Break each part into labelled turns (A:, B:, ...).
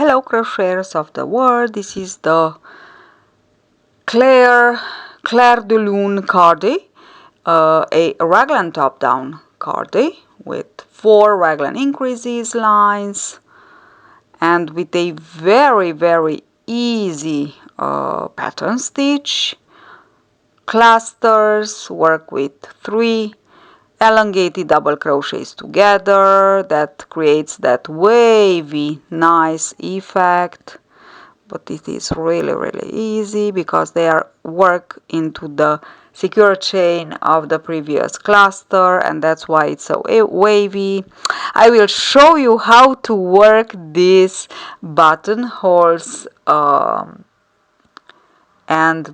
A: Hello crocheters of the world, this is the Claire delune cardi, a raglan top down cardi with 4 raglan increases lines and with a very easy pattern stitch. Clusters, work with 3 elongated double crochets together. That creates that wavy nice effect, but it is really easy because they are work into the secure chain of the previous cluster, and that's why it's so wavy. I will show you how to work these buttonholes and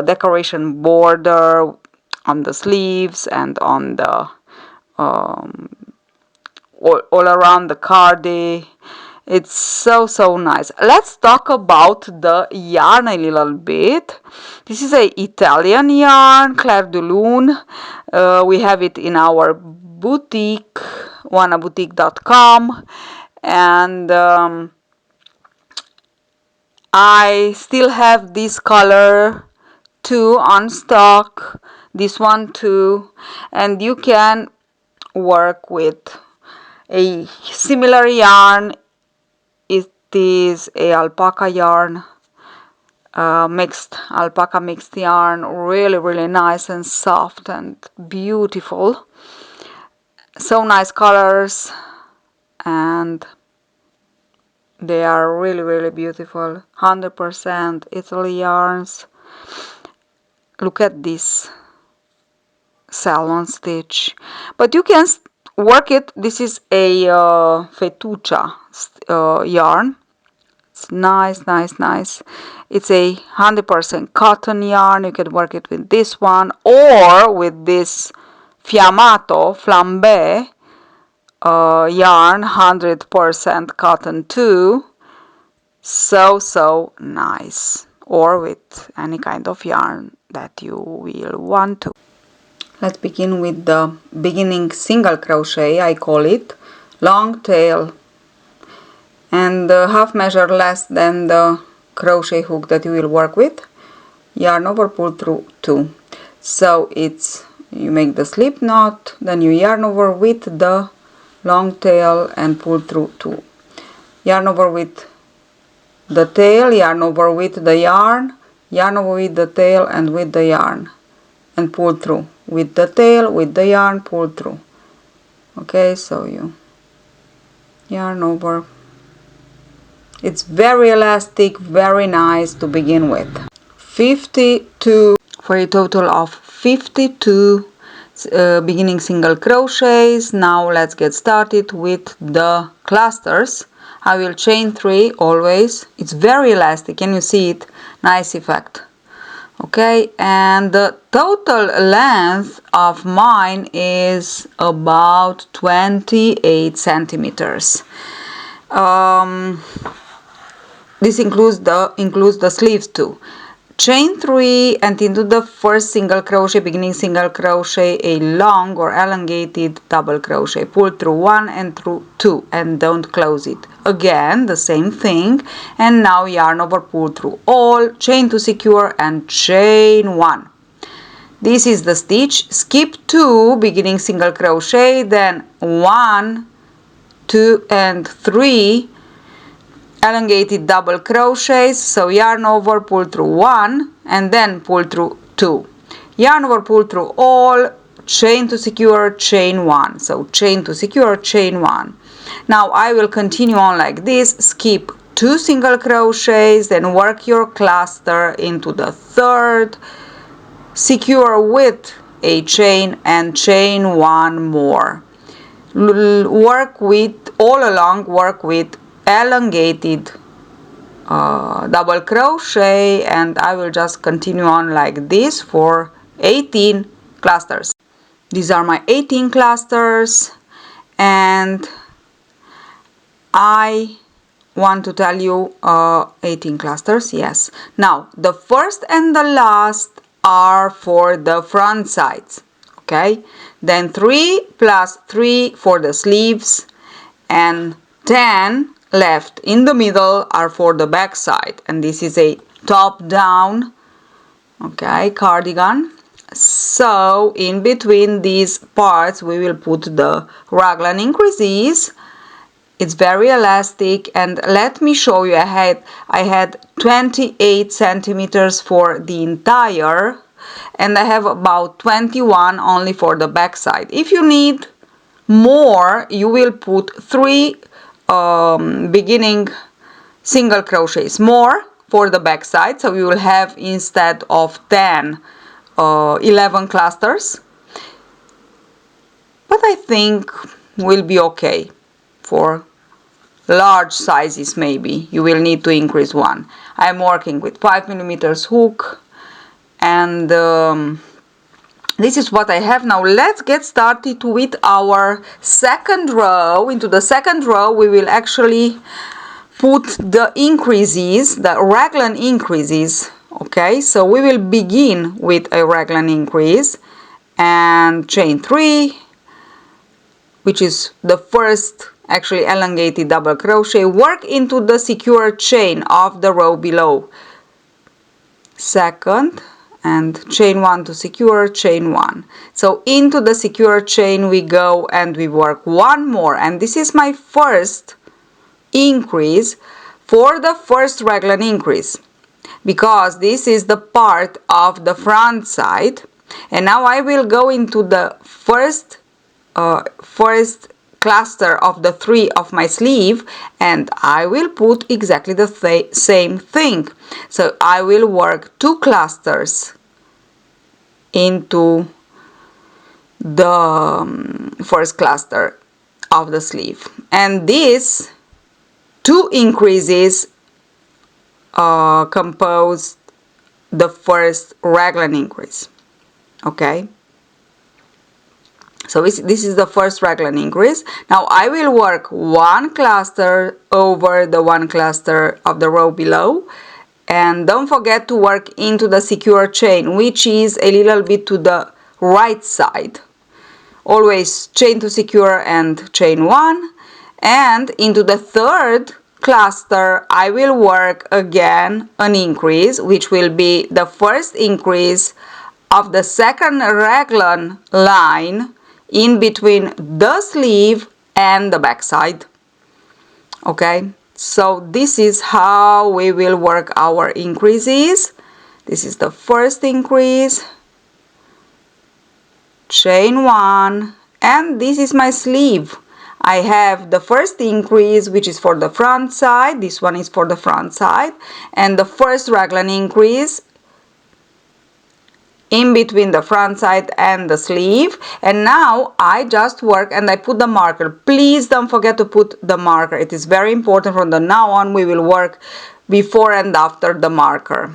A: decoration border on the sleeves and on the all around the cardi. It's so nice. Let's talk about the yarn a little bit. This is a Italian yarn, Claire de Lune. We have it in our boutique, wannaboutique.com, and I still have this color too on stock, this one too, and you can work with a similar yarn. It is a alpaca yarn, alpaca mixed yarn, really nice and soft and beautiful. So nice colors, and they are really beautiful. 100% Italy yarns. Look at this salmon stitch, but you can work it. This is a fettuccia yarn. It's nice. It's a 100% cotton yarn. You can work it with this one or with this fiammato flambe yarn, 100% cotton too. So nice, or with any kind of yarn that you will want to. Let's begin with the beginning single crochet. I call it long tail, and half measure less than the crochet hook that you will work with. Yarn over, pull through 2. So it's, you make the slip knot, then you yarn over with the long tail and pull through 2. Yarn over with the tail, yarn over with the yarn over with the tail and with the yarn, and pull through with the tail, with the yarn, pull through. Okay, so you yarn over. It's very elastic, very nice to begin with. 52 for a total of 52 beginning single crochets. Now let's get started with the clusters. I will chain 3 always. It's very elastic, can you see it? Nice effect. Okay, and the total length of mine is about 28 centimeters. This includes the sleeves too. Chain 3 and into the first single crochet, beginning single crochet, a long or elongated double crochet. Pull through 1 and through 2 and don't close it. Again the same thing, and now yarn over, pull through all, chain to secure and chain 1. This is the stitch. Skip 2 beginning single crochet, then 1, 2 and 3 elongated double crochets. So yarn over, pull through 1 and then pull through 2. Yarn over, pull through all, chain to secure, chain 1. So chain to secure, chain 1. Now I will continue on like this. Skip 2 single crochets, then work your cluster into the third, secure with a chain and chain 1 more. Work with all along, work with elongated double crochet, and I will just continue on like this for 18 clusters. These are my 18 clusters, and I want to tell you 18 clusters, yes. Now the first and the last are for the front sides, okay? Then 3 plus 3 for the sleeves, and 10 left in the middle are for the back side, and this is a top down, okay, cardigan. So in between these parts we will put the raglan increases. It's very elastic, and let me show you, I had 28 centimeters for the entire, and I have about 21 only for the back side. If you need more, you will put 3 beginning single crochets more for the back side, so you will have, instead of 10, 11 clusters, but I think will be okay. For large sizes maybe you will need to increase one. I'm working with 5mm hook, and this is what I have now. Let's get started with our second row. Into the second row we will actually put the increases, the raglan increases. Okay, so we will begin with a raglan increase and chain 3, which is the first actually elongated double crochet. Work into the secure chain of the row below. Second, and chain 1 to secure, chain 1. So into the secure chain we go, and we work one more, and this is my first increase for the first raglan increase, because this is the part of the front side. And now I will go into the first cluster of the 3 of my sleeve, and I will put exactly the same thing. So I will work 2 clusters into the first cluster of the sleeve, and these 2 increases compose the first raglan increase. Okay, so this is the first raglan increase. Now I will work 1 cluster over the 1 cluster of the row below, and don't forget to work into the secure chain, which is a little bit to the right side. Always chain to secure and chain 1, and into the third cluster I will work again an increase, which will be the first increase of the second raglan line in between the sleeve and the back side. Okay, so this is how we will work our increases. This is the first increase, chain 1, and this is my sleeve. I have the first increase, which is for the front side. This one is for the front side, and the first raglan increase in between the front side and the sleeve. And now I just work and I put the marker. Please don't forget to put the marker. It is very important. From the now on we will work before and after the marker.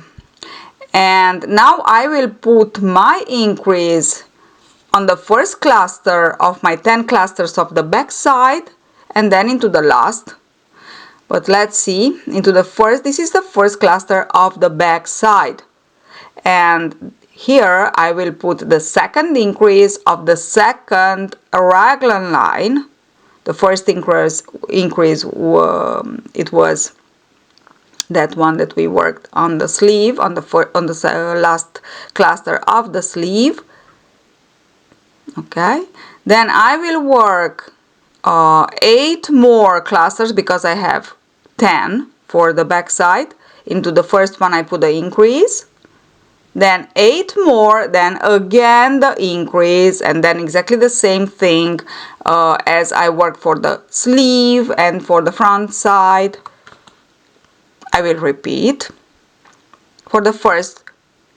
A: And now I will put my increase on the first cluster of my 10 clusters of the back side, and then into the last. But let's see, into the first, this is the first cluster of the back side, and here I will put the second increase of the second raglan line. The first increase it was that one that we worked on the sleeve, on the last cluster of the sleeve. Okay, then I will work 8 more clusters, because I have 10 for the back side. Into the first one I put the increase, then 8 more, then again the increase, and then exactly the same thing as I worked for the sleeve and for the front side. I will repeat. For the first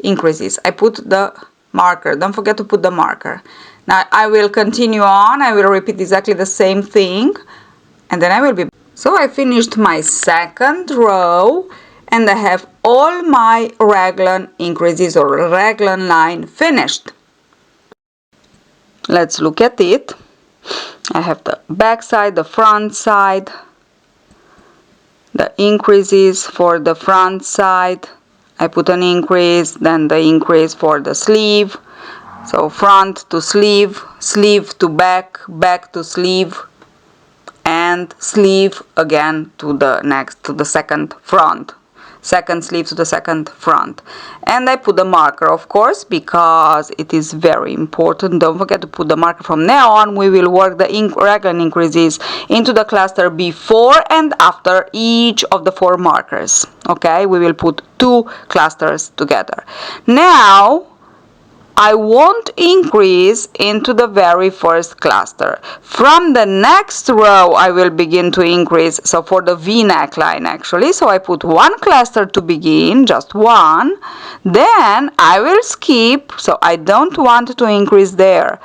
A: increases I put the marker. Don't forget to put the marker. Now I will continue on. I will repeat exactly the same thing, and then I will be. So I finished my second row, and I have all my raglan increases or raglan line finished. Let's look at it. I have the back side, the front side, the increases for the front side. I put an increase, then the increase for the sleeve. So front to sleeve, sleeve to back, back to sleeve, and sleeve again to the second front, second sleeve to the second front. And I put the marker, of course, because it is very important. Don't forget to put the marker. From now on we will work the raglan increases into the cluster before and after each of the 4 markers. Okay, we will put 2 clusters together. Now I won't increase into the very first cluster. From the next row I will begin to increase, so for the V neckline actually, so I put 1 cluster to begin, just 1, then I will skip, so I don't want to increase there.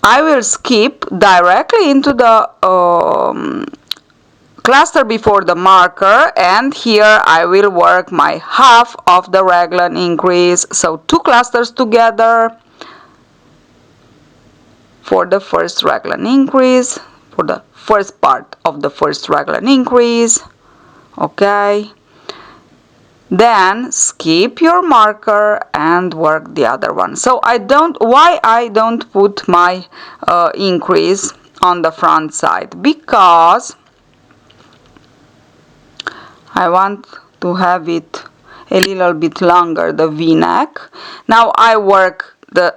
A: I will skip directly into the cluster before the marker, and here I will work my half of the raglan increase, so 2 clusters together for the first raglan increase, for the first part of the first raglan increase. Okay, then skip your marker and work the other one. So why I don't put my increase on the front side? Because I want to have it a little bit longer, the V-neck. Now I work the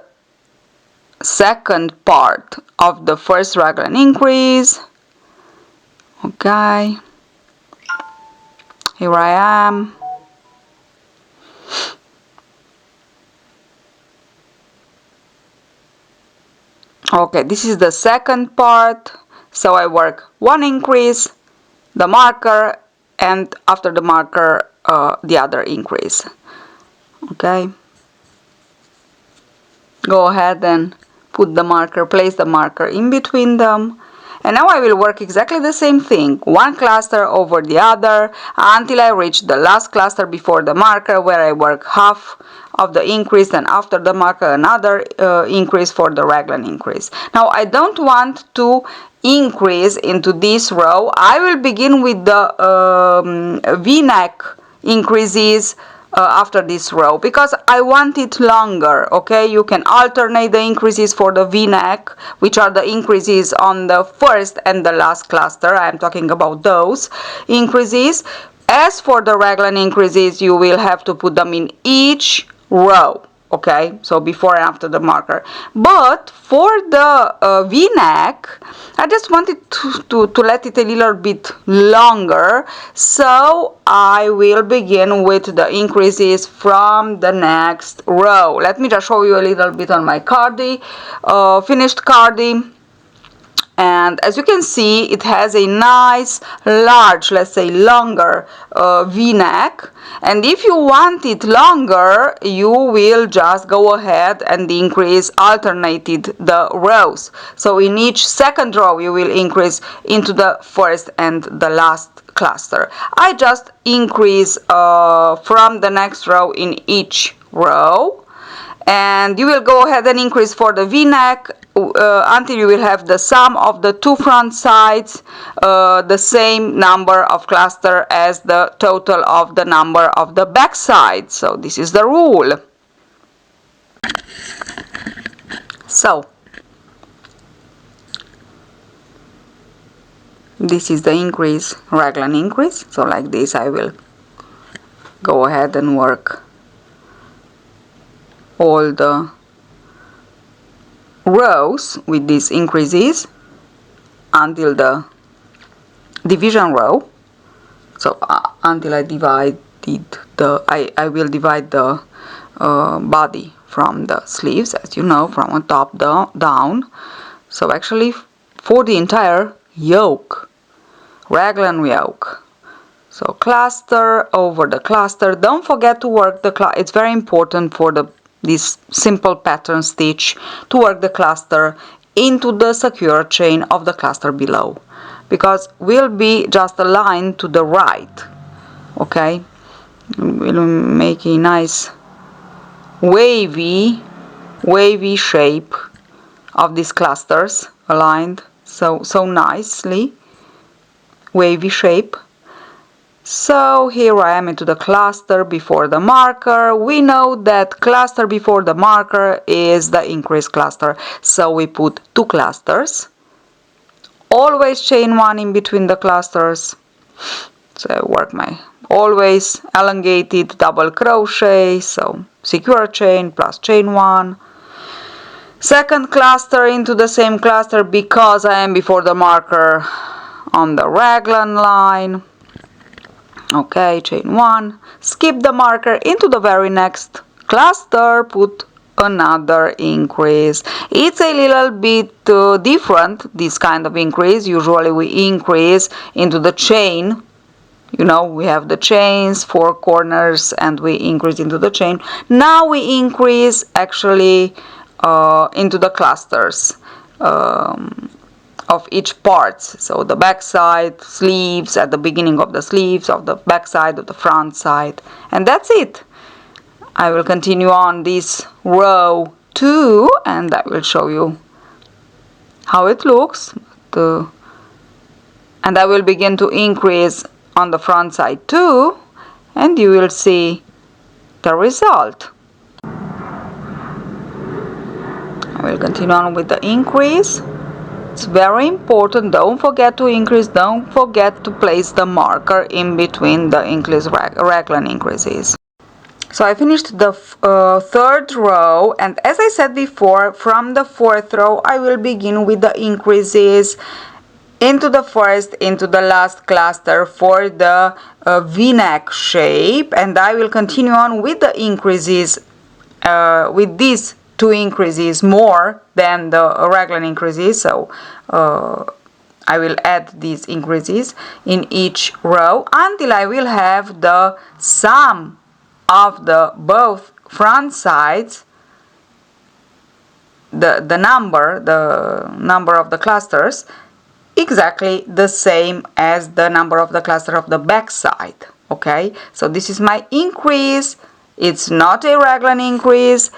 A: second part of the first raglan increase. Okay, here I am. Okay, this is the second part, so I work 1 increase, the marker, and after the marker the other increase. Okay, go ahead and put the marker, place the marker in between them, and now I will work exactly the same thing, 1 cluster over the other until I reach the last cluster before the marker, where I work half of the increase, and after the marker another increase for the raglan increase. Now I don't want to increase into this row. I will begin with the V-neck increases after this row, because I want it longer. Okay, you can alternate the increases for the V-neck, which are the increases on the first and the last cluster. I am talking about those increases. As for the raglan increases, you will have to put them in each row. Okay, so before and after the marker. But for the V-neck, I just wanted to let it a little bit longer, so I will begin with the increases from the next row. Let me just show you a little bit on my cardi, finished cardi. And as you can see, it has a nice large, let's say longer V-neck, and if you want it longer, you will just go ahead and increase, alternated the rows. So in each second row you will increase into the first and the last cluster. I just increase from the next row in each row, and you will go ahead and increase for the V-neck until you will have the sum of the 2 front sides the same number of cluster as the total of the number of the back sides. So this is the rule. So this is the increase, raglan increase. So like this I will go ahead and work all the rows with these increases until the division row. So until I divided I will divide the body from the sleeves, as you know, from on top down. So actually for the entire yoke, raglan yoke. So cluster over the cluster. Don't forget to work the cluster. It's very important for this simple pattern stitch to work the cluster into the secure chain of the cluster below, because we'll be just a line to the right. Okay, we'll make a nice wavy shape of these clusters, aligned so nicely, wavy shape. So here I am into the cluster before the marker. We know that cluster before the marker is the increase cluster, so we put 2 clusters always chain 1 in between the clusters. So I work my always elongated double crochet, so secure chain plus chain 1. Second cluster into the same cluster because I am before the marker on the raglan line. Okay, chain 1, skip the marker into the very next cluster, put another increase. It's a little bit different, this kind of increase. Usually we increase into the chain. You know, we have the chains, 4 corners, and we increase into the chain. Now we increase actually into the clusters of each part. So the back side, sleeves, at the beginning of the sleeves, of the back side, of the front side. And that's it. I will continue on this row 2 and I will show you how it looks. And I will begin to increase on the front side too, and you will see the result. I will continue on with the increase. It's very important, don't forget to increase, don't forget to place the marker in between the raglan increases. So I finished the third row, and as I said before, from the fourth row I will begin with the increases into the first, into the last cluster for the v-neck shape, and I will continue on with the increases with these 2 increases more than the raglan increases. So I will add these increases in each row until I will have the sum of the both front sides, the number of the clusters, exactly the same as the number of the cluster of the back side. Okay, so this is my increase. It's not a raglan increase,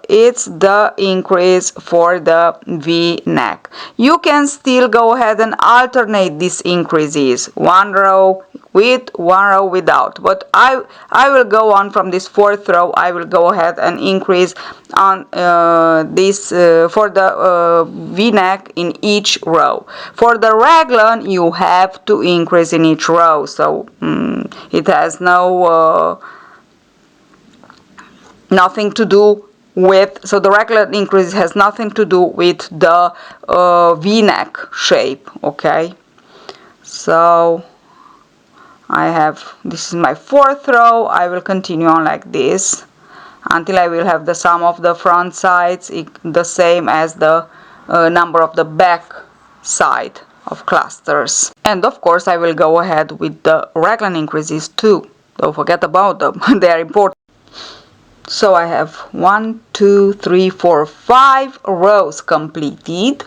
A: it's the increase for the v-neck. You can still go ahead and alternate these increases, 1 row with, 1 row without, but I will go on from this fourth row. I will go ahead and increase on this for the v-neck in each row. For the raglan you have to increase in each row, so it has nothing to do with, so the raglan increase has nothing to do with the v-neck shape. Okay, so I have, this is my fourth row. I will continue on like this until I will have the sum of the front sides the same as the number of the back side of clusters. And of course I will go ahead with the raglan increases too. Don't forget about them, they are important. So I have 1, 2, 3, 4, 5 rows completed.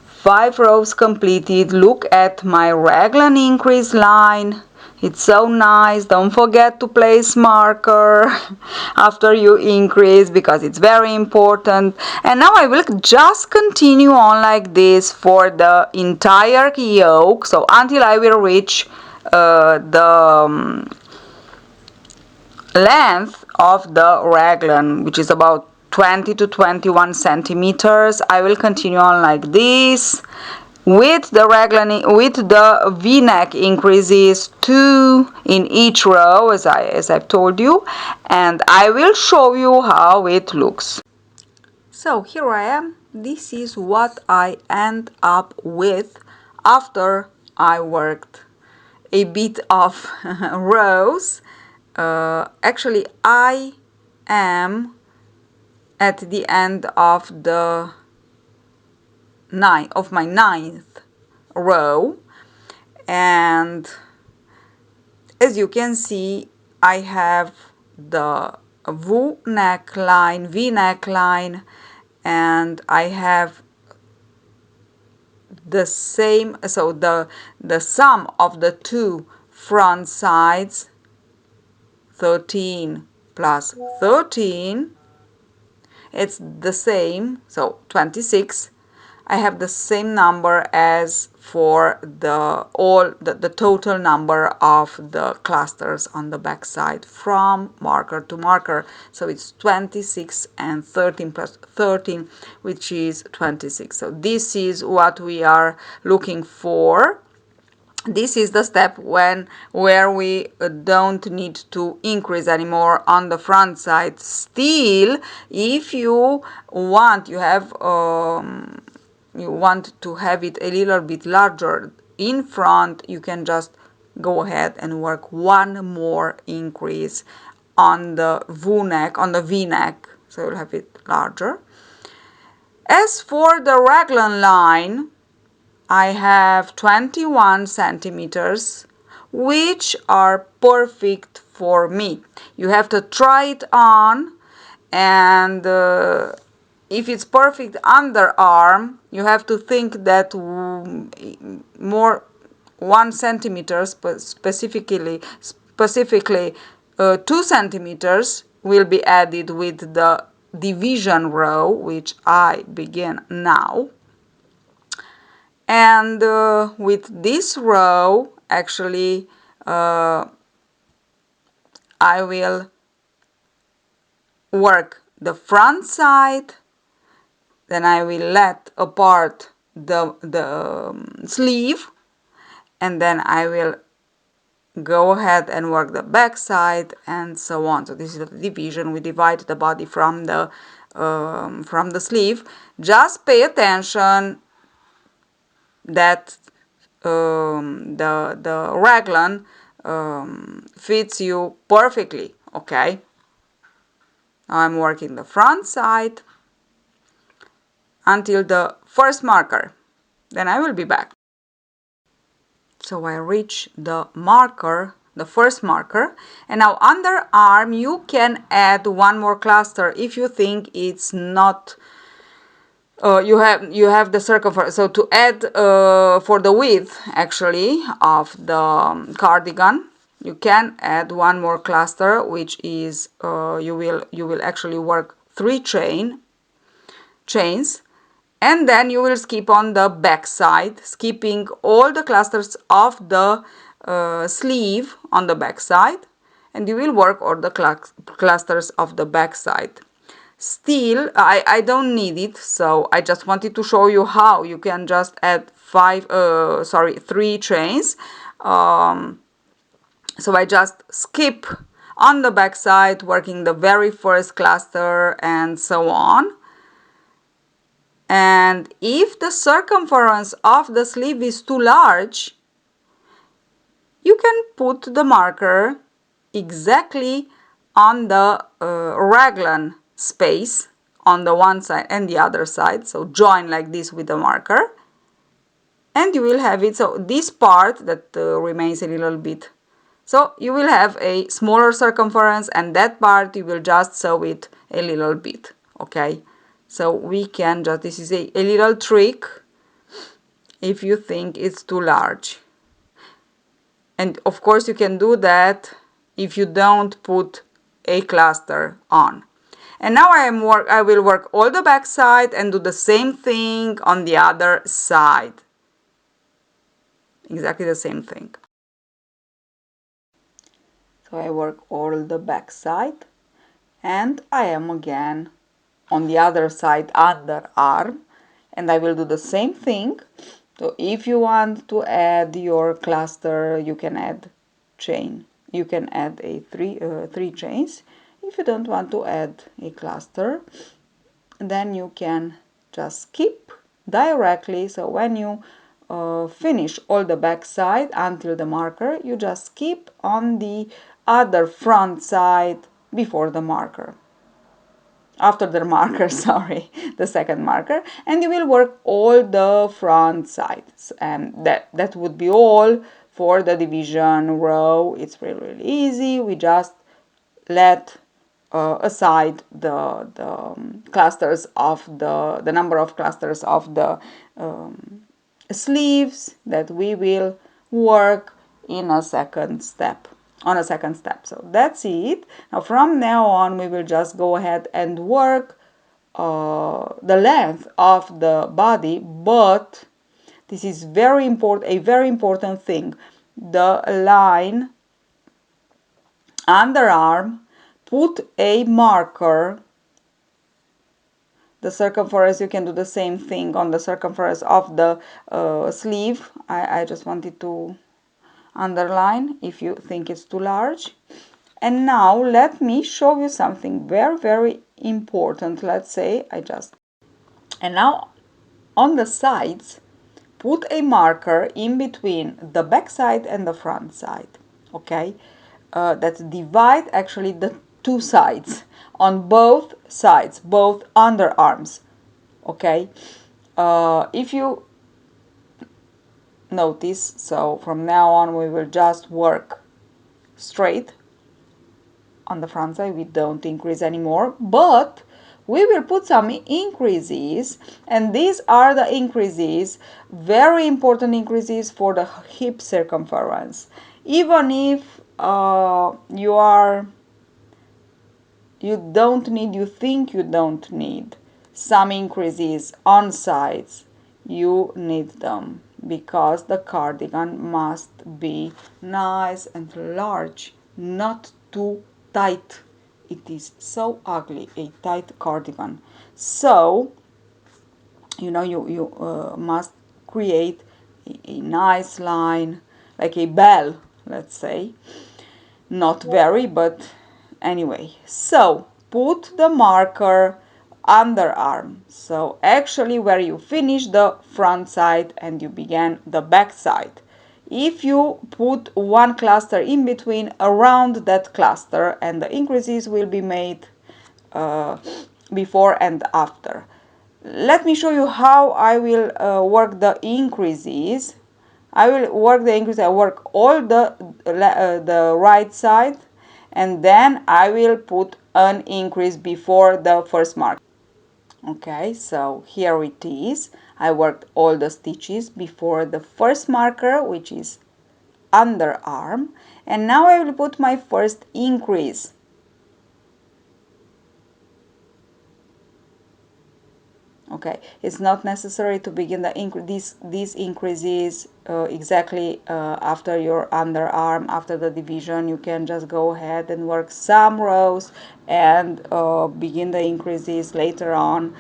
A: 5 rows completed. Look at my raglan increase line. It's so nice. Don't forget to place marker after you increase because it's very important. And now I will just continue on like this for the entire yoke, so until I will reach the length of the raglan, which is about 20 to 21 centimeters. I will continue on like this with the raglan, with the v-neck increases 2 in each row, as I've told you, and I will show you how it looks. So here I am. This is what I end up with after I worked a bit of rows. Actually I am at the end of my ninth row, and as you can see I have the V neckline, and I have the same, so the sum of the 2 front sides, 13 plus 13, it's the same, so 26. I have the same number as for the total number of the clusters on the back side from marker to marker. So it's 26 and 13 plus 13, which is 26. So this is what we are looking for. This is the step where we don't need to increase anymore on the front side. Still, if you want, you want to have it a little bit larger in front, you can just go ahead and work one more increase on the V-neck, so you'll have it larger. As for the raglan line, I have 21 centimeters, which are perfect for me. You have to try it on, and if it's perfect underarm, you have to think that more 1 centimeter, specifically 2 centimeters will be added with the division row, which I begin now. And with this row, actually, I will work the front side, then I will let apart the sleeve, and then I will go ahead and work the back side, and so on. So this is the division. We divide the body from the sleeve. Just pay attention that the raglan fits you perfectly. Okay, now I'm working the front side until the first marker, then I will be back. So I reach the marker, the first marker, and now underarm you can add one more cluster if you think it's not you have the circumference. So to add for the width actually of the cardigan, you can add one more cluster, which is you will actually work 3 chains, and then you will skip on the back side, skipping all the clusters of the sleeve on the back side, and you will work all the clusters of the back side. Still, I don't need it, so I just wanted to show you how you can just add 3 chains. So I just skip on the back side, working the very first cluster and so on. And if the circumference of the sleeve is too large, you can put the marker exactly on the raglan space on the one side and the other side. So join like this with the marker, and you will have it. So this part that remains a little bit, so you will have a smaller circumference, and that part you will just sew it a little bit. Okay, so we can just, this is a little trick if you think it's too large. And of course you can do that if you don't put a cluster on. And now I will work all the back side and do the same thing on the other side. Exactly the same thing. So I work all the back side, and I am again on the other side underarm, and I will do the same thing. So if you want to add your cluster, you can add chain. You can add a three chains. If you don't want to add a cluster, then you can just skip directly. So when you finish all the back side until the marker, you just skip on the other front side before the marker. After the marker, sorry, the second marker, and you will work all the front sides, and that would be all for the division row. It's really easy. We just let aside the clusters of the number of clusters of the sleeves that we will work in a second step. So that's it. Now from now on we will just go ahead and work the length of the body, but this is very important, a very important thing. The line underarm, put a marker. The circumference, you can do the same thing on the circumference of the sleeve. I just wanted to underline if you think it's too large. And now let me show you something very, very important. Let's say and now on the sides, put a marker in between the back side and the front side. Okay, that divide actually the two sides on both sides, both underarms. Okay, if you notice, so from now on we will just work straight on the front side. We don't increase anymore, but we will put some increases, and these are the increases, very important increases for the hip circumference. Even if you think you don't need some increases on sides, you need them, because the cardigan must be nice and large, not too tight. It is so ugly, a tight cardigan. So you must create a nice line, like a bell, let's say. Not very, but anyway. So put the marker underarm, so actually where you finish the front side and you began the back side. If you put one cluster in between, around that cluster, and the increases will be made before and after. Let me show you how I will work the increases. I will work the increase. I work all the right side, and then I will put an increase before the first mark. Okay, so here it is. I worked all the stitches before the first marker, which is underarm, and now I will put my first increase. Okay, it's not necessary to begin these increases exactly after your underarm, after the division. You can just go ahead and work some rows and begin the increases later on.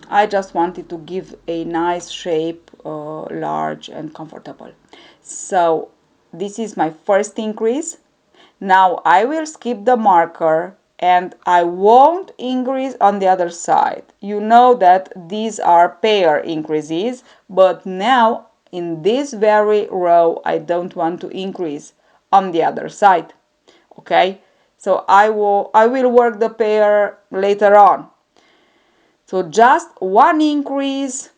A: I just wanted to give a nice shape, large and comfortable. So this is my first increase. Now I will skip the marker and I won't increase on the other side. You know that these are pair increases, but now in this very row I don't want to increase on the other side. Okay, so I will work the pair later on. So just one increase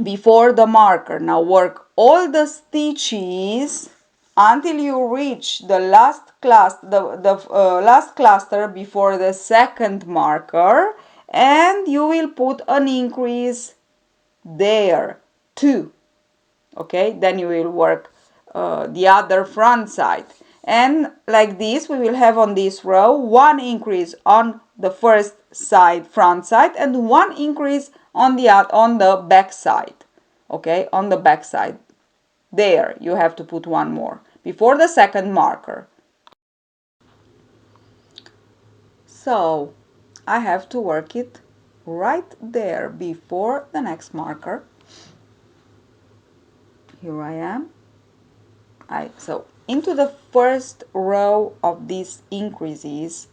A: before the marker. Now work all the stitches until you reach the last last cluster before the second marker, and you will put an increase there too. Okay, then you will work the other front side, and like this we will have on this row one increase on the first side, front side, and one increase on the back side. Okay, on the back side there you have to put one more before the second marker. So I have to work it right there before the next marker. Here I am. So into the first row of these increases,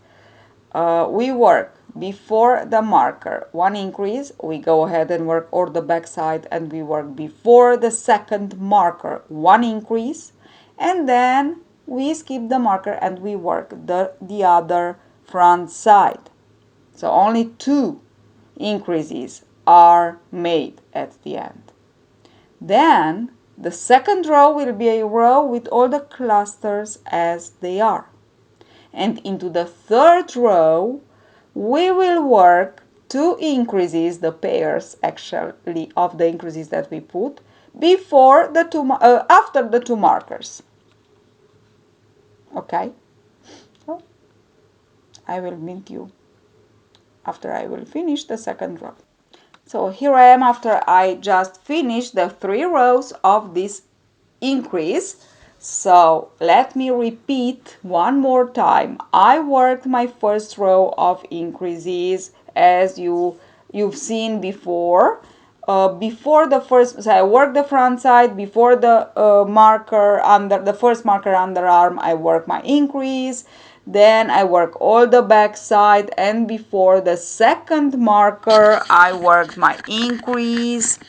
A: we work before the marker one increase, we go ahead and work all the back side, and we work before the second marker one increase, and then we skip the marker and we work the other front side. So only two increases are made at the end. Then the second row will be a row with all the clusters as they are. And into the third row, we will work two increases, the pairs actually of the increases that we put before the after the two markers. Okay, so I will meet you after I will finish the second row. So here I am after I just finished the 3 rows of this increase. So let me repeat one more time. I worked my first row of increases as you've seen before. Before the first, so I work the front side. Before the marker under the first marker underarm, I work my increase. Then I work all the back side, and before the second marker I work my increase,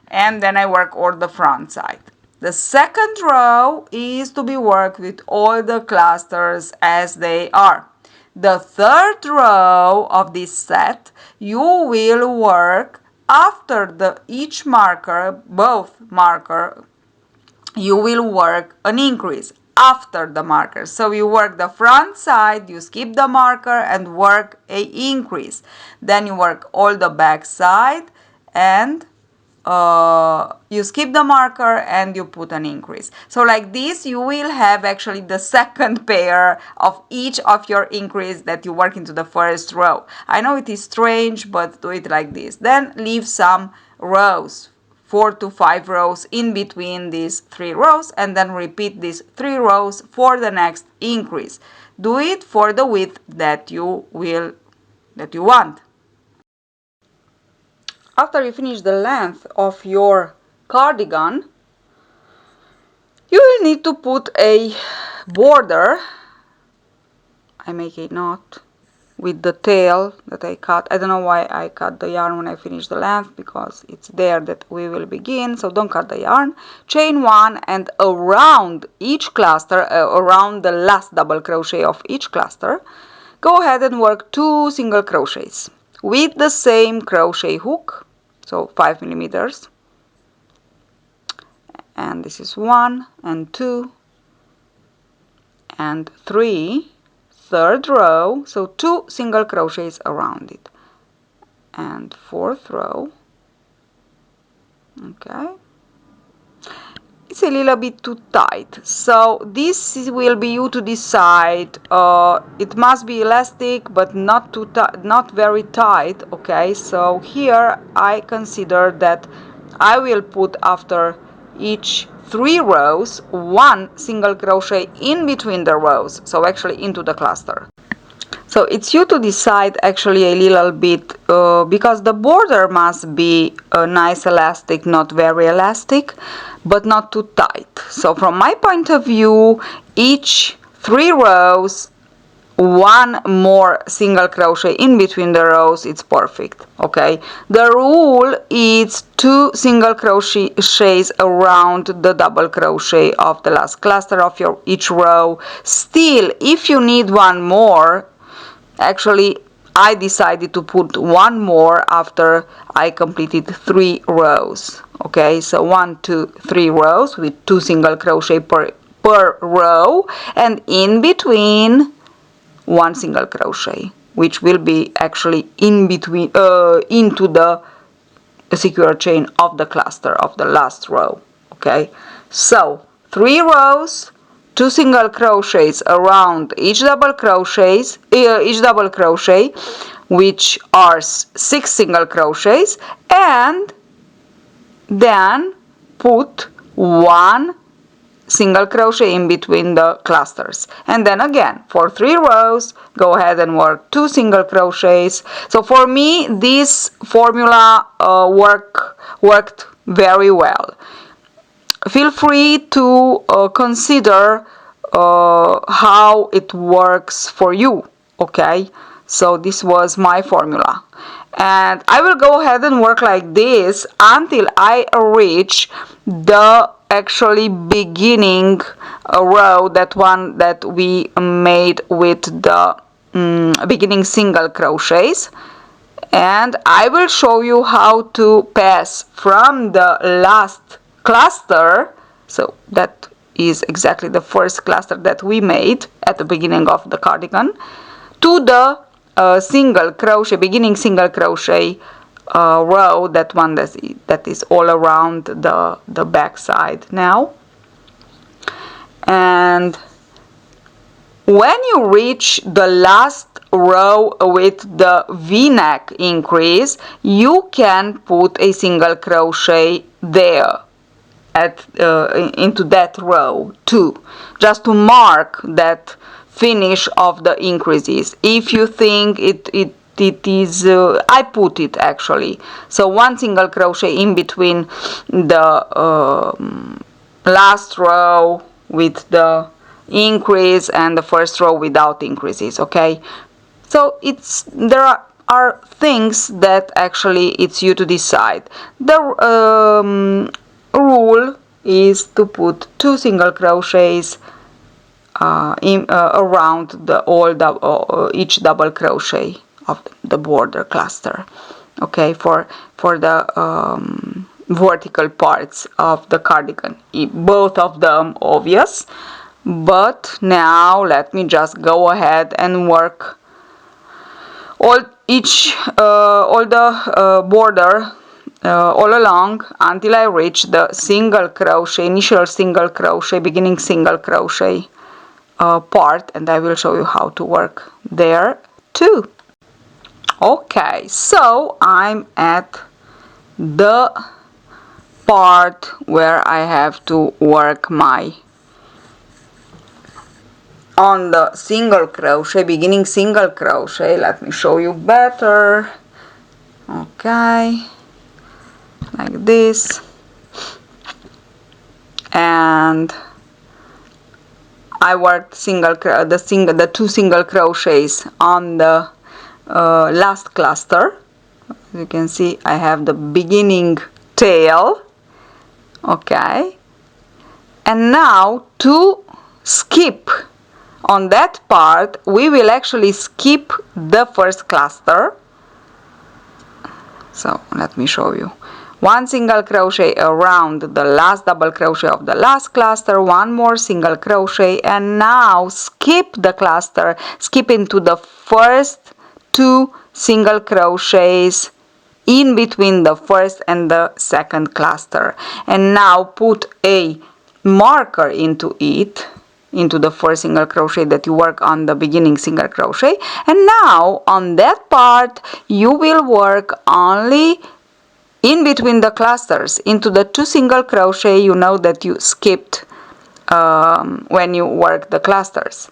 A: and then I work all the front side. The second row is to be worked with all the clusters as they are. The third row of this set you will work after the each marker, both marker, you will work an increase after the marker. So you work the front side, you skip the marker and work a increase. Then you work all the back side and you skip the marker and you put an increase. So like this you will have actually the second pair of each of your increase that you work into the first row. I know it is strange, but do it like this. Then leave some rows, 4 to 5 rows in between these 3 rows, and then repeat these 3 rows for the next increase. Do it for the width that you want. After you finish the length of your cardigan, you will need to put a border. I make a knot with the tail that I cut. I don't know why I cut the yarn when I finish the length, because it's there that we will begin, so don't cut the yarn. Chain 1 and around each cluster, around the last double crochet of each cluster, go ahead and work 2 single crochets with the same crochet hook, so 5 millimeters, and this is 1 and 2 and 3, third row, so 2 single crochets around it, and fourth row. Okay, it's a little bit too tight, so this will be you to decide. It must be elastic but not too not very tight. Okay, so here I consider that I will put after each 3 rows 1 single crochet in between the rows, so actually into the cluster. So it's you to decide actually a little bit, because the border must be a nice elastic, not very elastic, but not too tight. So from my point of view, each 3 rows, 1 more single crochet in between the rows, it's perfect. Okay, the rule is 2 single crochets around the double crochet of the last cluster of your each row. Still, if you need 1 more, actually I decided to put 1 more after I completed 3 rows. Okay, so 1, 2, 3 rows with 2 single crochet per row, and in between 1 single crochet, which will be actually in between into the secure chain of the cluster of the last row. Okay, so 3 rows, 2 single crochets around each double crochet, which are 6 single crochets, and then put 1 single crochet in between the clusters, and then again for 3 rows go ahead and work 2 single crochets. So for me this formula worked very well. Feel free to consider how it works for you. Okay, so this was my formula, and I will go ahead and work like this until I reach the actually beginning row, that one that we made with the beginning single crochets, and I will show you how to pass from the last cluster, so that is exactly the first cluster that we made at the beginning of the cardigan, to the single crochet, beginning single crochet row, that one that is all around the back side now. And when you reach the last row with the v-neck increase, you can put a single crochet there into that row too, just to mark that finish of the increases. If you think it is, I put it actually, so one single crochet in between the last row with the increase and the first row without increases. Okay, so there are things that actually it's you to decide. The rule is to put 2 single crochets around each double crochet of the border cluster. Okay, for the vertical parts of the cardigan, both of them obvious. But now let me just go ahead and work all the border all along until I reach the single crochet, initial single crochet, beginning single crochet part, and I will show you how to work there too. Okay, so I'm at the part where I have to work on the single crochet, beginning single crochet. Let me show you better. Okay, like this, and I worked the 2 single crochets on the last cluster. As you can see, I have the beginning tail. Okay, and now to skip on that part, we will actually skip the first cluster. So let me show you. 1 single crochet around the last double crochet of the last cluster, 1 more single crochet, and now skip the cluster, skip into the first 2 single crochets in between the first and the second cluster, and now put a marker into the first single crochet that you work on the beginning single crochet, and now on that part you will work only in between the clusters into the 2 single crochet you know that you skipped when you work the clusters,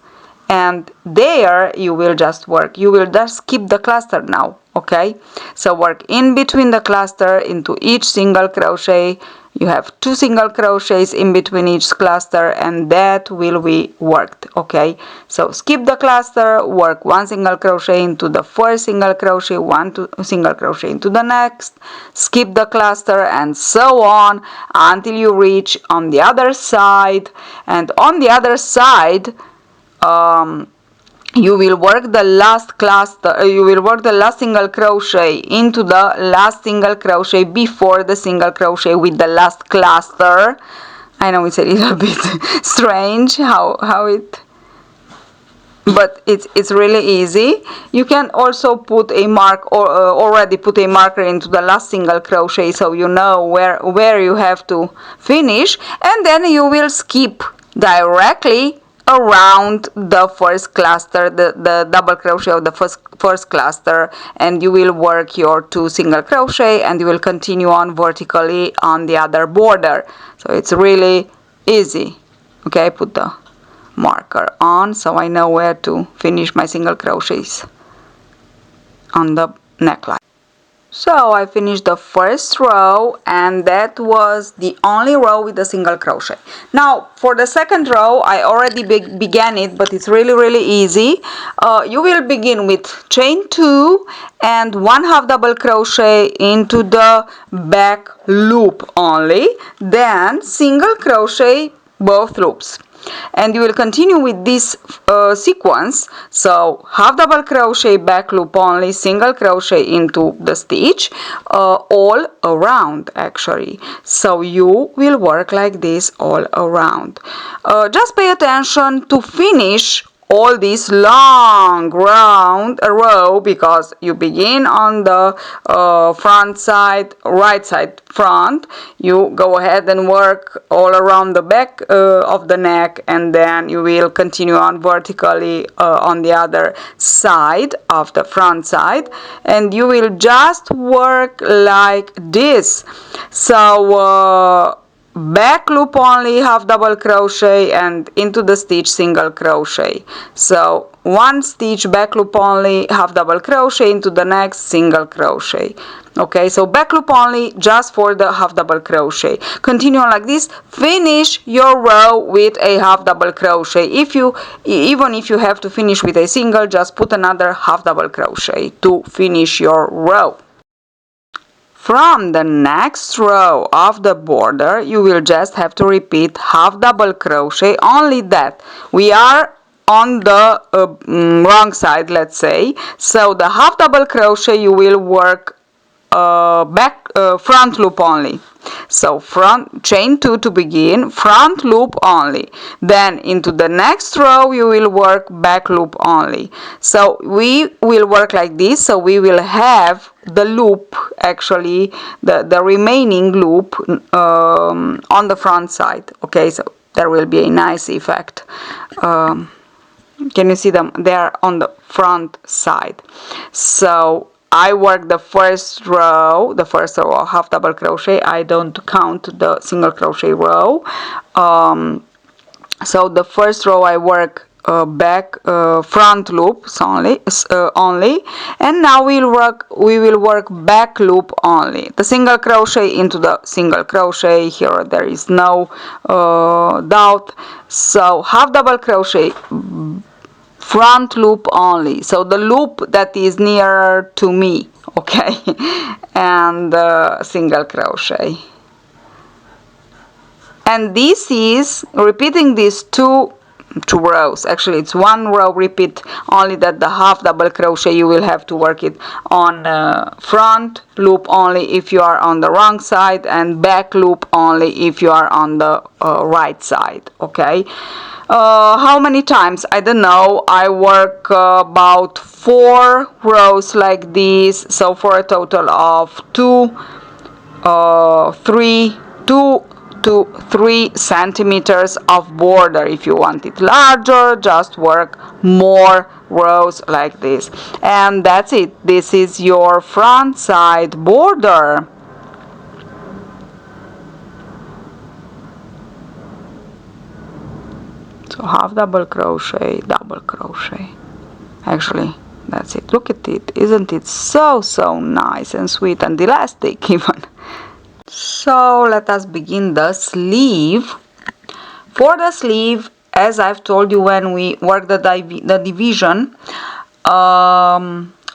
A: and there you will just skip the cluster now. Okay, so work in between the cluster into each single crochet. You have 2 single crochets in between each cluster, and that will be worked. Okay, so skip the cluster, work 1 single crochet into the first single crochet, 1 single crochet into the next, skip the cluster, and so on until you reach on the other side. And on the other side, you will work the last cluster, you will work the last single crochet into the last single crochet before the single crochet with the last cluster. I know it's a little bit strange how it, but it's really easy. You can also put a mark, or already put a marker into the last single crochet so you know where you have to finish, and then you will skip directly around the first cluster, the double crochet of the first cluster, and you will work your 2 single crochet, and you will continue on vertically on the other border. So it's really easy. Okay, put the marker on so I know where to finish my single crochets on the neckline. So I finished the first row, and that was the only row with a single crochet. Now for the second row, I already began it, but it's really easy. You will begin with chain 2 and 1/2 double crochet into the back loop only, then single crochet both loops, and you will continue with this sequence. So 1/2 double crochet, back loop only, single crochet into the stitch, all around actually. So you will work like this all around. Just pay attention to finish all this long row, because you begin on the front side, right side front, you go ahead and work all around the back of the neck, and then you will continue on vertically on the other side of the front side, and you will just work like this. So back loop only, half double crochet, and into the stitch single crochet. So one stitch, back loop only, half double crochet, into the next single crochet. Okay, so back loop only just for the half double crochet. Continue on like this. Finish your row with a half double crochet. Even if you have to finish with a single, just put another half double crochet to finish your row. From the next row of the border, you will just have to repeat half double crochet, only that we are on the wrong side, let's say. So the half double crochet you will work front loop only. So front chain 2 to begin, front loop only. Then into the next row you will work back loop only. So we will work like this. So we will have the loop, actually the remaining loop on the front side. Okay, so there will be a nice effect. Can you see them? They are on the front side. So I work the first row of half double crochet. I don't count the single crochet row. So the first row I work front loops only, and now we will work back loop only. The single crochet into the single crochet. Here there is no doubt. So half double crochet, front loop only, so the loop that is nearer to me, okay, and single crochet. And this is repeating these two rows. Actually it's one row repeat, only that the half double crochet you will have to work it on front loop only if you are on the wrong side, and back loop only if you are on the right side. Okay, how many times? I don't know. I work about 4 rows like this, so for a total of 2 to 3 centimeters of border. If you want it larger, just work more rows like this, and that's it. This is your front side border. So half double crochet, double crochet. Actually that's it. Look at it. Isn't it so nice and sweet and elastic even? So let us begin the sleeve. For the sleeve, as I've told you when we work the division,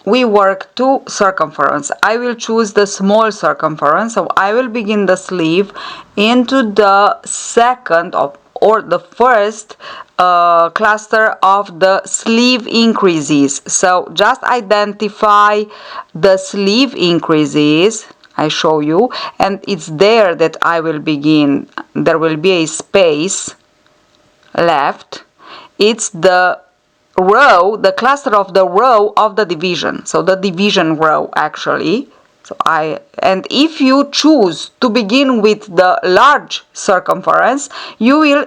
A: we work 2 circumference. I will choose the small circumference, so I will begin the sleeve into the second or the first cluster of the sleeve increases. So just identify the sleeve increases. I show you, and it's there that I will begin. There will be a space left. It's the row, the cluster of the row of the division, so the division row actually. And if you choose to begin with the large circumference, you will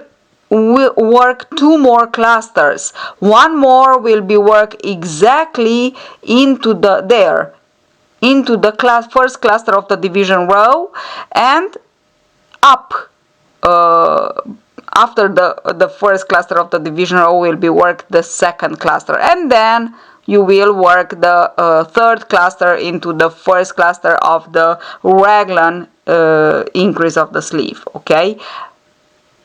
A: work 2 more clusters. One more will be worked exactly into the first cluster of the division row, and up after the first cluster of the division row will be worked the second cluster, and then you will work the third cluster into the first cluster of the raglan increase of the sleeve. Okay,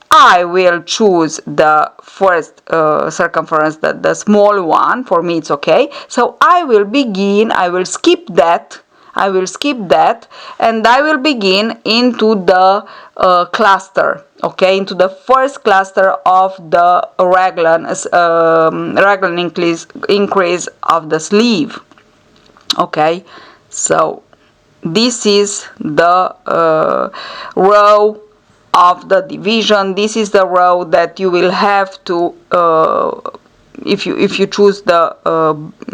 A: I will choose the first circumference, the small one. For me it's okay, so I will skip that, and I will begin into the cluster, okay, into the first cluster of the raglan increase of the sleeve. Okay, so this is the row of the division. This is the row that you will have to if you choose the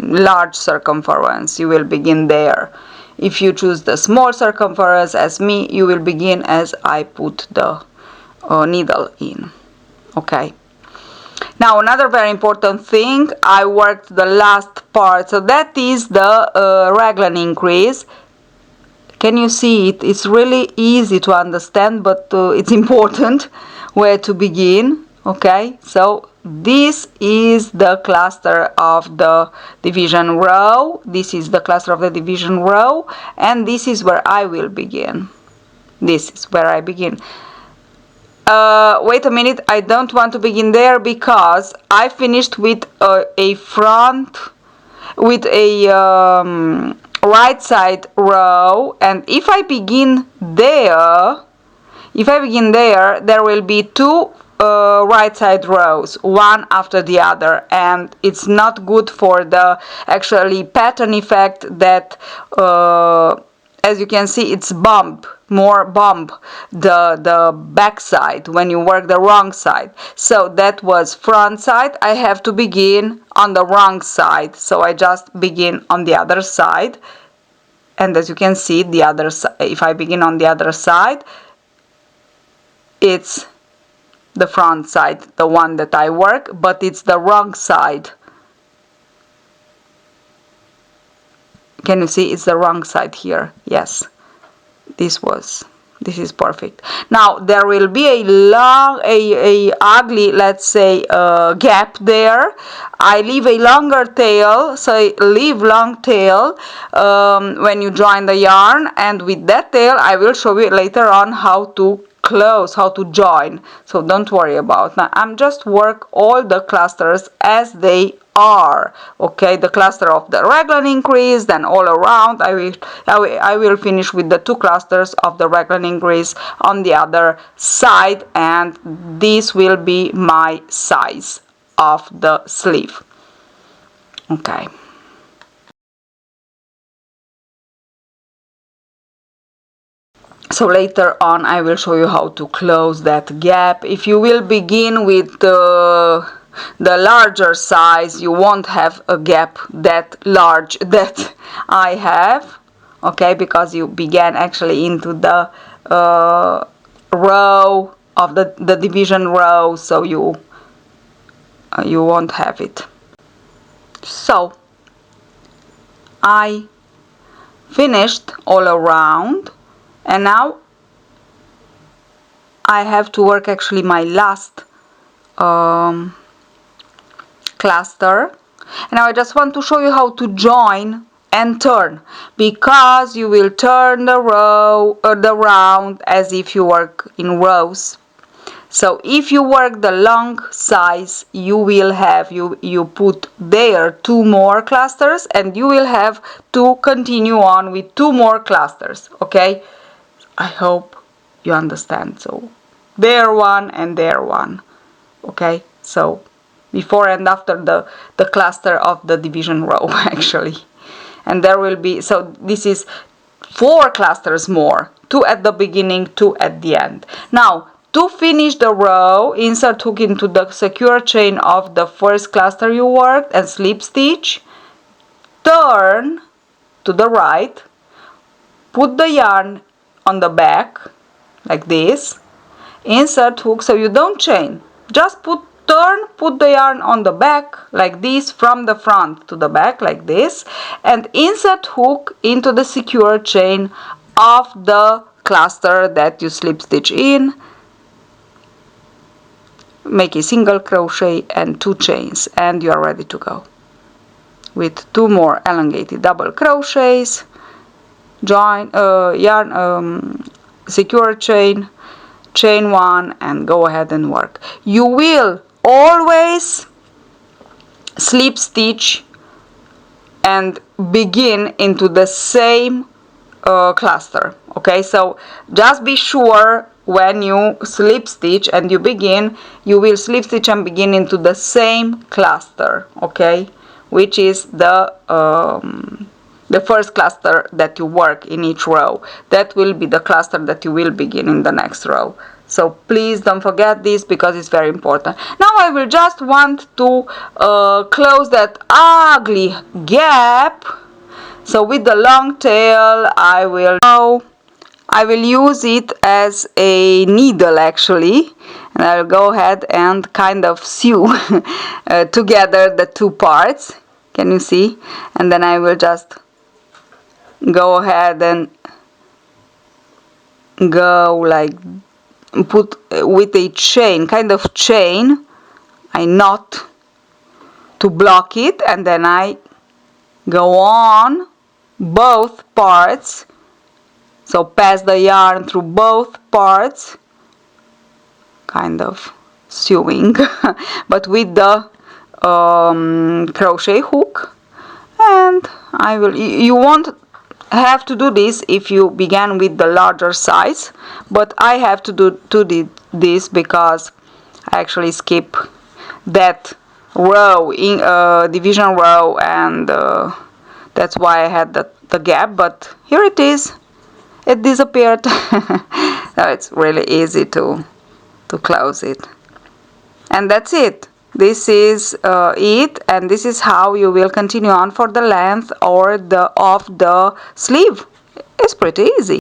A: large circumference, you will begin there. If you choose the small circumference as me, you will begin as I put the needle in. Okay. Now another very important thing, I worked the last part, so that is the raglan increase. Can you see it? It's really easy to understand, but it's important where to begin. Okay, so this is the cluster of the division row. This is the cluster of the division row, and this is where I will begin. This is where I begin. Wait a minute, I don't want to begin there because I finished with a front, with a right side row, and if I begin there, there will be two right side rows, one after the other, and it's not good for the actually pattern effect that as you can see, it's more bump the back side when you work the wrong side. So that was front side. I have to begin on the wrong side, so I just begin on the other side. And as you can see, the other side, if I begin on the other side, it's the front side, the one that I work, but it's the wrong side. Can you see? It's the wrong side here. Yes, this is perfect. Now there will be a long, a ugly, let's say, gap there. I leave a longer tail, so leave long tail when you join the yarn, and with that tail I will show you later on how to close, how to join, so don't worry about. Now I'm just work all the clusters as they are. Okay, the cluster of the raglan increase, then all around I will finish with the two clusters of the raglan increase on the other side, and this will be my size of the sleeve. Okay. So later on I will show you how to close that gap. If you will begin with the larger size, you won't have a gap that large that I have, okay, because you began actually into the row of the division row, so you won't have it. So I finished all around, and now I have to work actually my last cluster, and now I just want to show you how to join and turn, because you will turn the row or the round as if you work in rows. So if you work the long size, you will have you put there two more clusters, and you will have to continue on with two more clusters. Okay, I hope you understand. So there one and there one. Okay, so before and after the cluster of the division row actually, and there will be, so this is four clusters more, two at the beginning, two at the end. Now to finish the row, insert hook into the secure chain of the first cluster you worked and slip stitch, turn to the right, put the yarn on the back like this, insert hook, so you don't chain, just put the yarn on the back like this, from the front to the back like this, and insert hook into the secure chain of the cluster that you slip stitch in. Make a single crochet and two chains, and you are ready to go. With two more elongated double crochets, join yarn, secure chain, chain one, and go ahead and work. You will always slip stitch and begin into the same cluster. Okay, so just be sure when you slip stitch and you begin, you will slip stitch and begin into the same cluster, okay, which is the first cluster that you work in each row. That will be the cluster that you will begin in the next row. So please don't forget this because it's very important. Now I will just want to close that ugly gap. So with the long tail I will use it as a needle actually, and I'll go ahead and kind of sew together the two parts. Can you see? And then I will just go ahead and go like put with a chain, kind of chain, I knot to block it, and then I go on both parts, so pass the yarn through both parts, kind of sewing but with the crochet hook. And you won't have to do this if you began with the larger size, but I have to do this because I actually skip that row in division row, and that's why I had the gap, but here it is, it disappeared. So it's really easy to close it, and that's it. This is it, and this is how you will continue on for the length or of the sleeve. It's pretty easy.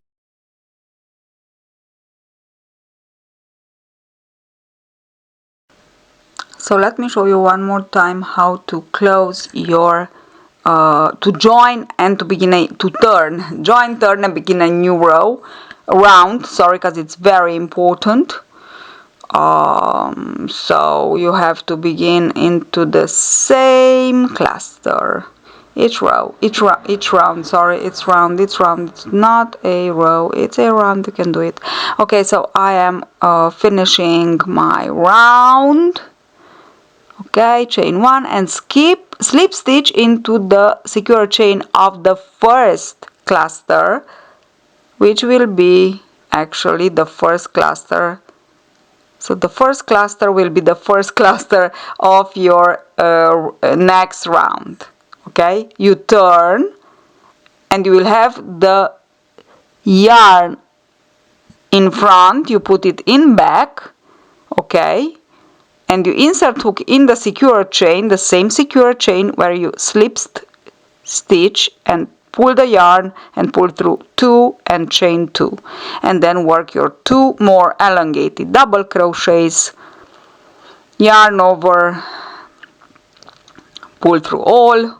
A: So let me show you one more time how to close your to join and to begin to turn, join, turn and begin a new row, round, sorry, because it's very important. So you have to begin into the same cluster, each round, sorry, it's round, it's not a row, it's a round. You can do it. Okay, so I am finishing my round. Okay, chain one and slip stitch into the secure chain of the first cluster, which will be actually the first cluster. So the first cluster will be the first cluster of your next round. Okay, you turn and you will have the yarn in front, you put it in back, okay, and you insert hook in the secure chain, the same secure chain where you slip stitch and pull the yarn and pull through 2 and chain 2, and then work your 2 more elongated double crochets, yarn over, pull through all,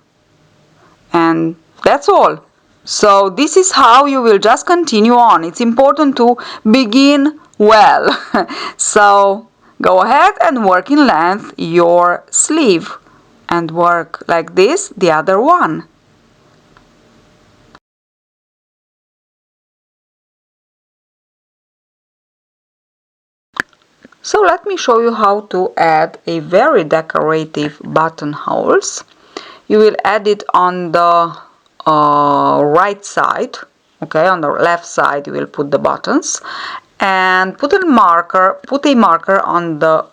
A: and that's all. So this is how you will just continue on. It's important to begin well. So go ahead and work in length your sleeve and work like this the other one. So let me show you how to add a very decorative buttonholes. You will add it on the right side, okay, on the left side you will put the buttons, and put a marker on the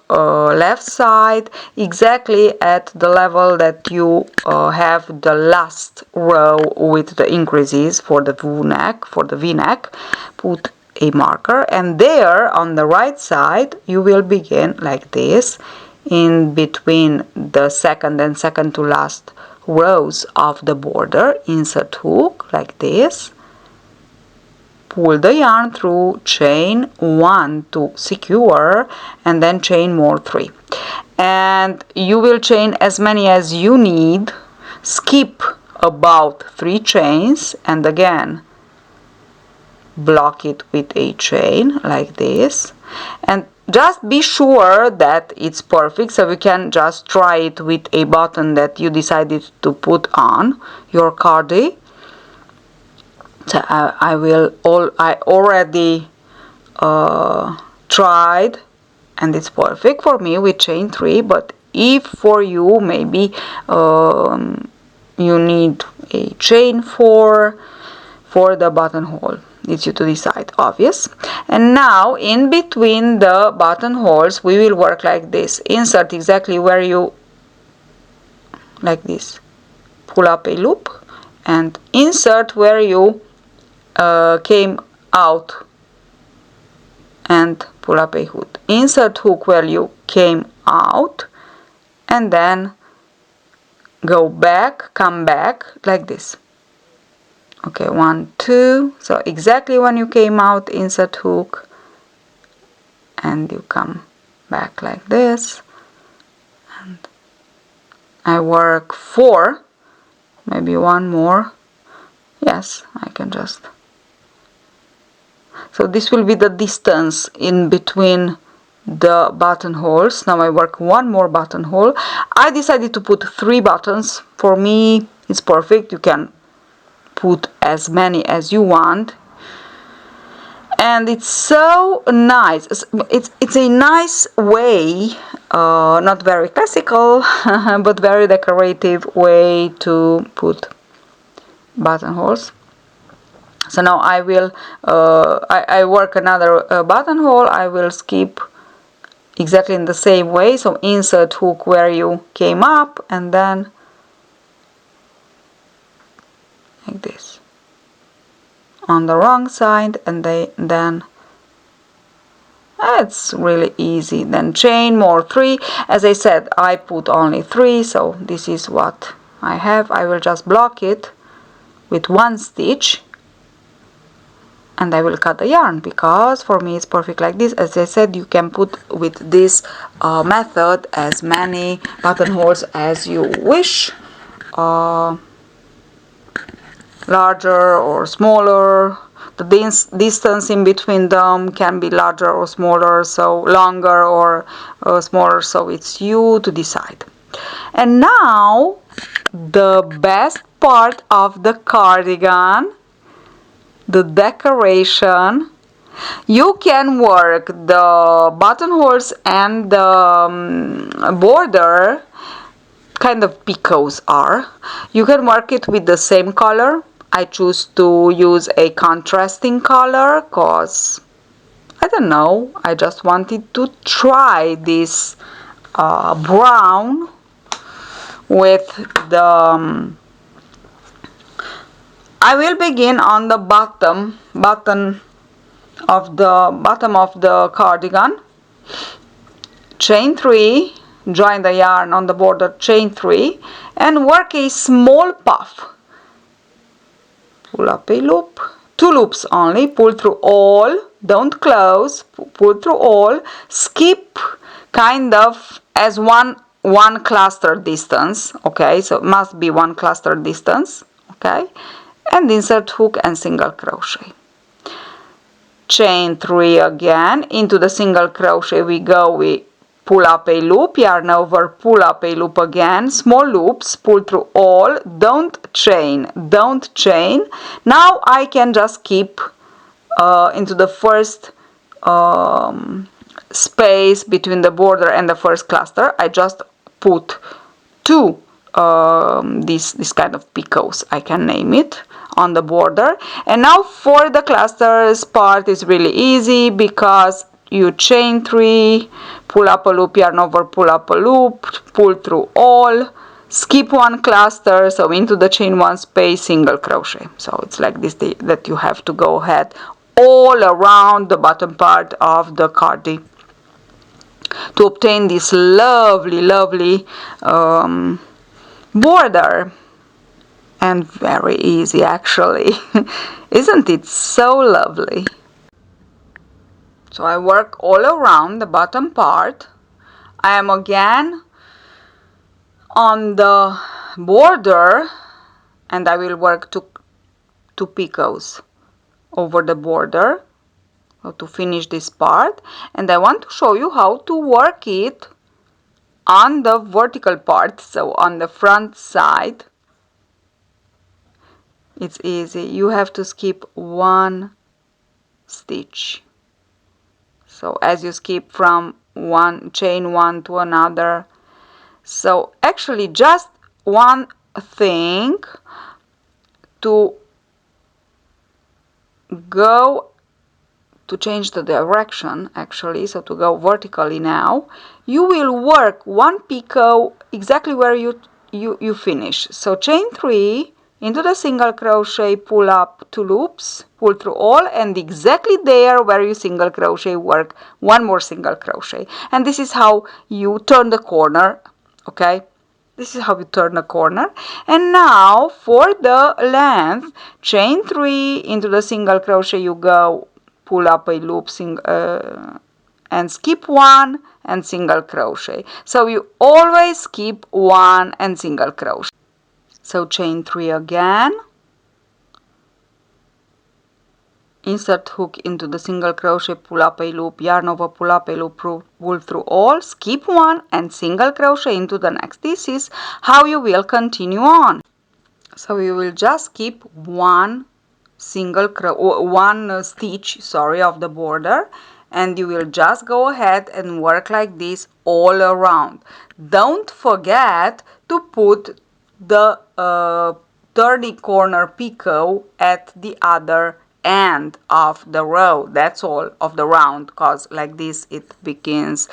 A: left side exactly at the level that you have the last row with the increases for the V-neck, put a marker, and there on the right side you will begin like this in between the second and second to last rows of the border. Insert hook like this, pull the yarn through, chain 1 to secure, and then chain more 3, and you will chain as many as you need, skip about 3 chains, and again block it with a chain like this, and just be sure that it's perfect, so you can just try it with a button that you decided to put on your cardi. So I already tried, and it's perfect for me with chain 3, but if for you maybe you need a chain 4 for the buttonhole, it's you to decide, obvious. And now in between the buttonholes we will work like this. Insert exactly where you, like this, pull up a loop and insert where you came out and pull up a hook, insert hook where you came out, and then go back, come back like this. Okay, 1, 2, so exactly when you came out, insert hook, and you come back like this. And I work 4, maybe one more. Yes, I can just. So this will be the distance in between the buttonholes. Now I work one more buttonhole. I decided to put 3 buttons. For me, it's perfect. You can put as many as you want. And it's so nice. It's a nice way, not very classical, but very decorative way to put buttonholes. So now I will, I work another buttonhole. I will skip exactly in the same way. So insert hook where you came up, and then like this on the wrong side, and then it's really easy. Then chain more 3. As I said, I put only 3, so this is what I have. I will just block it with 1 stitch, and I will cut the yarn, because for me it's perfect like this. As I said, you can put with this method as many buttonholes as you wish, larger or smaller. The distance in between them can be larger or smaller, so longer or smaller, so it's you to decide. And now the best part of the cardigan, the decoration. You can work the buttonholes and the border, kind of picots are. You can work it with the same color. I choose to use a contrasting color because I don't know, I just wanted to try this brown with the I will begin on the bottom of the cardigan. Chain 3, join the yarn on the border, chain 3, and work a small puff. Pull up a loop, 2 loops only, pull through all, don't close, pull through all, skip kind of as one cluster distance, okay, so it must be 1 cluster distance, okay, and insert hook and single crochet. Chain 3 again, into the single crochet we go, we pull up a loop, yarn over, pull up a loop again, small loops, pull through all, don't chain. Now I can just keep into the first space between the border and the first cluster. I just put 2 this kind of picots, I can name it, on the border. And now for the clusters part is really easy, because you chain 3, pull up a loop, yarn over, pull up a loop, pull through all, skip 1 cluster, so into the chain 1 space, single crochet. So it's like this that you have to go ahead all around the bottom part of the cardi to obtain this lovely border. And very easy, actually. Isn't it so lovely? So I work all around the bottom part. I am again on the border, and I will work 2 picots over the border to finish this part. And I want to show you how to work it on the vertical part, so on the front side. It's easy. You have to skip 1 stitch. So as you skip from chain 1 to another. So actually just one thing, to go to change the direction, actually, so to go vertically now, you will work 1 picot exactly where you finish. So chain 3 into the single crochet, pull up 2 loops, pull through all, and exactly there where you single crochet, work 1 more single crochet. And this is how you turn the corner, okay? This is how you turn the corner. And now for the length, chain 3, into the single crochet you go, pull up a loop, and skip 1 and single crochet. So you always skip 1 and single crochet. So chain 3 again, insert hook into the single crochet, pull up a loop, yarn over, pull up a loop, pull through all, skip 1 and single crochet into the next. This is how you will continue on. So you will just skip one stitch, sorry, of the border, and you will just go ahead and work like this all around. Don't forget to put the turning corner picot at the other end of the row, that's all, of the round, because like this it becomes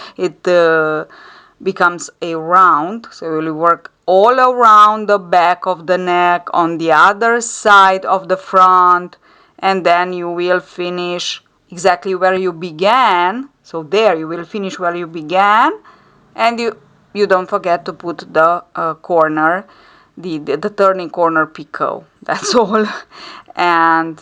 A: a round. So you will work all around the back of the neck, on the other side of the front, and then you will finish exactly where you began. So there you will finish where you began, and you don't forget to put the corner, the turning corner picot, that's all. And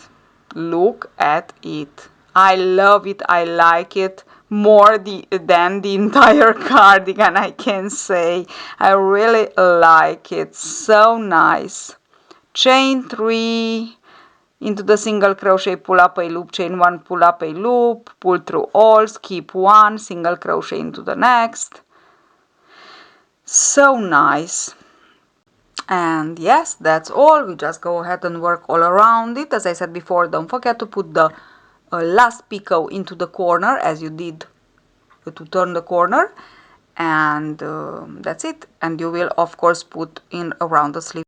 A: look at it, I love it, I like it more than the entire cardigan, I can say. I really like it, so nice. Chain 3, into the single crochet, pull up a loop, chain 1, pull up a loop, pull through all, skip 1, single crochet into the next. So nice. And yes, that's all. We just go ahead and work all around it. As I said before, don't forget to put the last picot into the corner as you did to turn the corner, and that's it. And you will of course put in around the sleeve.